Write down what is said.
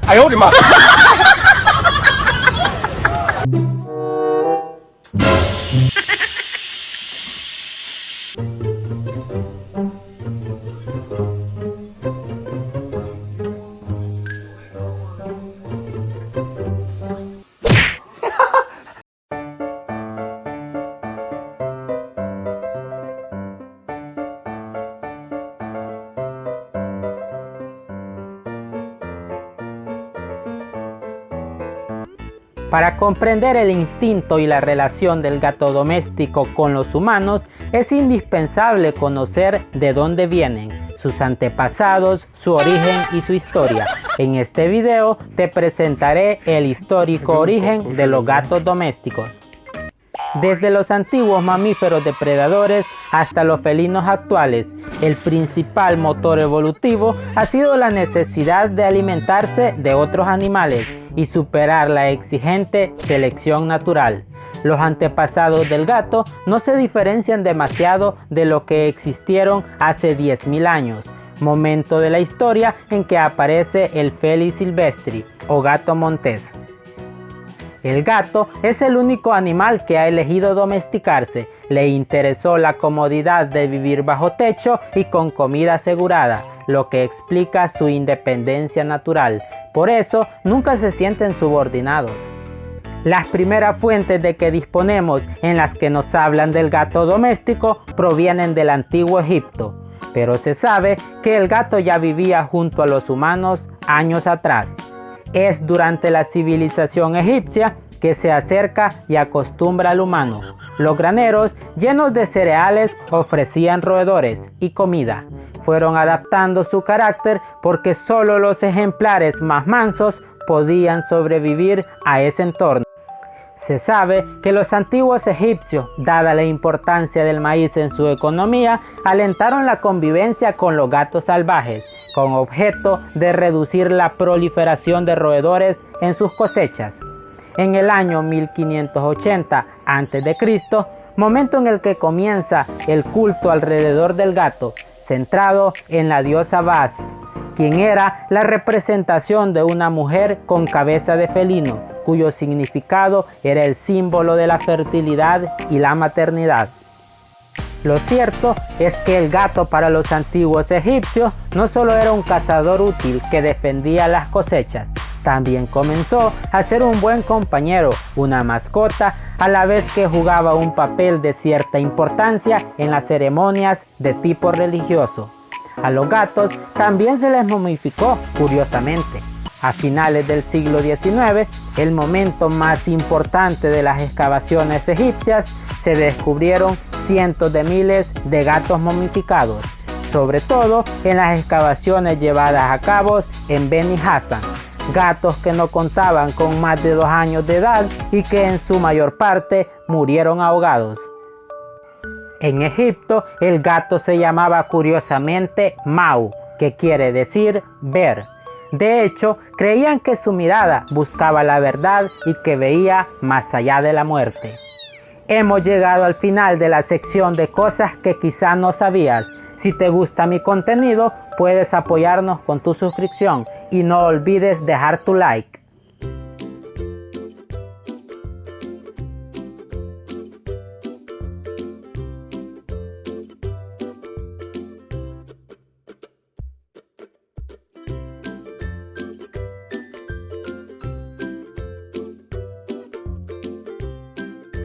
哎呦我的妈！ Para comprender el instinto y la relación del gato doméstico con los humanos, es indispensable conocer de dónde vienen, sus antepasados, su origen y su historia. En este video te presentaré el histórico origen de los gatos domésticos. Desde los antiguos mamíferos depredadores hasta los felinos actuales, el principal motor evolutivo ha sido la necesidad de alimentarse de otros animales y superar la exigente selección natural. Los antepasados del gato no se diferencian demasiado de lo que existieron hace 10.000 años, momento de la historia en que aparece el Felis silvestri o gato montés. El gato es el único animal que ha elegido domesticarse. Le interesó la comodidad de vivir bajo techo y con comida asegurada, lo que explica su independencia natural. Por eso, nunca se sienten subordinados. Las primeras fuentes de que disponemos en las que nos hablan del gato doméstico provienen del antiguo Egipto, pero se sabe que el gato ya vivía junto a los humanos años atrás. Es durante la civilización egipcia que se acerca y acostumbra al humano. Los graneros llenos de cereales ofrecían roedores y comida. Fueron adaptando su carácter porque solo los ejemplares más mansos podían sobrevivir a ese entorno. Se sabe que los antiguos egipcios, dada la importancia del maíz en su economía, alentaron la convivencia con los gatos salvajes, con objeto de reducir la proliferación de roedores en sus cosechas. En el año 1580 a.C., momento en el que comienza el culto alrededor del gato, centrado en la diosa Bast, quien era la representación de una mujer con cabeza de felino, cuyo significado era el símbolo de la fertilidad y la maternidad. Lo cierto es que el gato para los antiguos egipcios no solo era un cazador útil que defendía las cosechas, también comenzó a ser un buen compañero, una mascota, a la vez que jugaba un papel de cierta importancia en las ceremonias de tipo religioso. A los gatos también se les momificó, curiosamente. A finales del siglo XIX, el momento más importante de las excavaciones egipcias, se descubrieron cientos de miles de gatos momificados, sobre todo en las excavaciones llevadas a cabo en Beni Hasan. Gatos que no contaban con más de 2 años de edad y que en su mayor parte murieron ahogados. En Egipto, el gato se llamaba curiosamente Mau, que quiere decir ver. De hecho, creían que su mirada buscaba la verdad y que veía más allá de la muerte. Hemos llegado al final de la sección de cosas que quizá no sabías. Si te gusta mi contenido, puedes apoyarnos con tu suscripción y no olvides dejar tu like.